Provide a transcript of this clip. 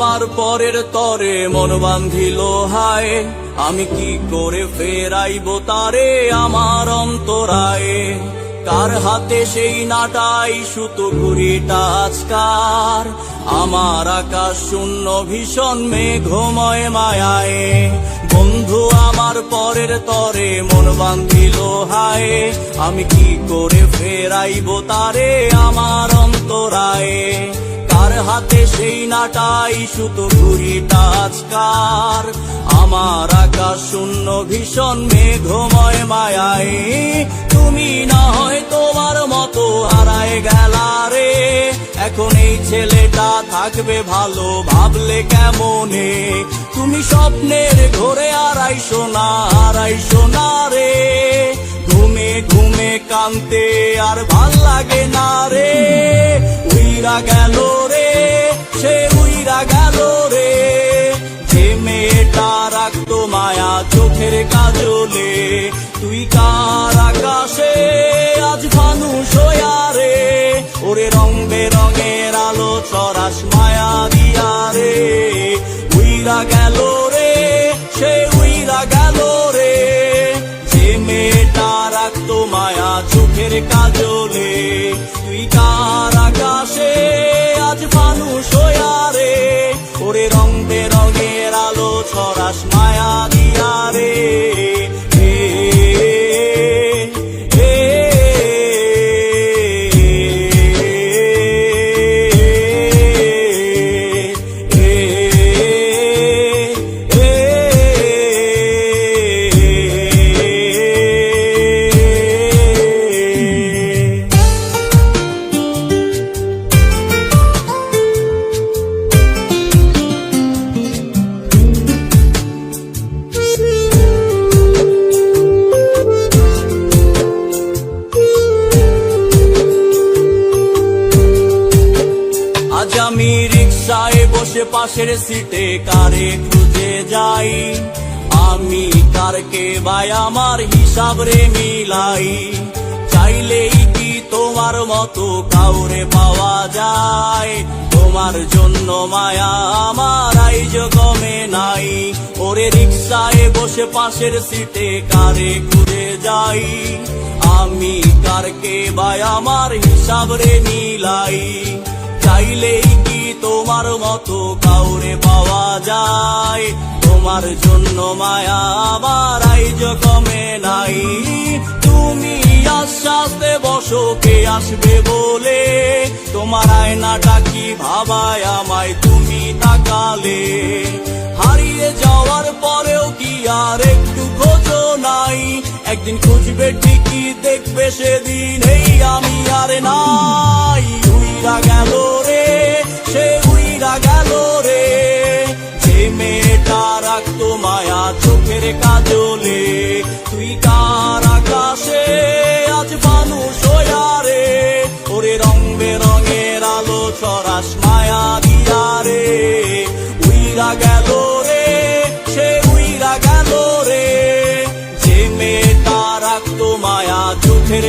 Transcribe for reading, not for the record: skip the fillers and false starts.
আমার পরের তরে মন বান্ধিল হায়, আমি কি করে ফেরাইব তারে আমার অন্তরায়ে। কার হাতে সেই নাটাই সুতো ঘুড়িটা আজকার, আমার আকাশ শূন্য ভীষণ মেঘময় মায়ায়। বন্ধু আমার পরের তরে মন বান্ধিল হায়, আমি কি করে ফেরাইব তারে আমার অন্তরায়ে। কার হাতে সেই নাটাই সুতো ঘুড়িটা আজকার, আমার আকাশ শূন্য ভীষণ মেঘময় মায়ায়। তুমি না হয় তোমার মতো হারায় গেলা রে, এখন এই ছেলেটা থাকবে ভালো ভাবলে কেমনে। তুমি স্বপ্নের ঘরে আড়াইশো না রে, ঘুমে ঘুমে কানতে আর ভাল লাগে না রে। উইরা গেল রে, সে উইরা গেল রে, যে মেয়েটা রাখতো মায়া চোখের কাজলে। তুই কার আকাশে আজ ফানুস হইয়া রে, ওরে রং বেরঙের আলো ছড়াস মায়া দিয়া রে। উইরা গেল রে, সে উইরা গেল রে, যে মেয়েটা রাখতো মায়া চোখের কাজলে। তুই কার আকাশে আজ ফানুস হইয়া রে, ওরে রং বেরঙের আলো ছড়াস মায়া দিয়া রে। আজ আমি রিকশায় বসে পাশের সিটে কারে খুঁজে যাই, আমি কারকে ভাই আমার হিসাব রে মিলাই। চাইলেই কি তোমার মতো কাউরে পাওয়া যায়, তোমার জন্য মায়া আমার আইজ কমে নাই। ওরে রিকশায় বসে পাশের সিটে কারে খুঁজে যাই, আমি কারকে ভাই আমার হিসাব রে মিলাই। চাইলেই কি তোমার মতো কাউরে পাওয়া যায়, তোমার জন্য মায়া আমার আইজ কমে নাই। তুমি আশ্বাসে বসো কে আসবে বলে, তোমার আয়নাটা কি ভাবায় আমায় তুমি তাকালে। হারিয়ে যাওয়ার পরেও কি আর একটু খোঁজো নাই, একদিন খুঁজবে ঠিকই দেখবে সেদিন এই আমি আর নাই। উইরা গেল রে, সে উইরা গেল রে, যে মেয়েটা রাখতো মায়া চোখের কাজলে। তুই কার আকাশে আজ ফানুস হইয়া রে, ওরে রং বেরঙের আলো ছড়াস মায়া দিয়া রে। উইরা গেল রে, সে উইরা গেল রে, যে মেয়েটা রাখতো মায়া চোখের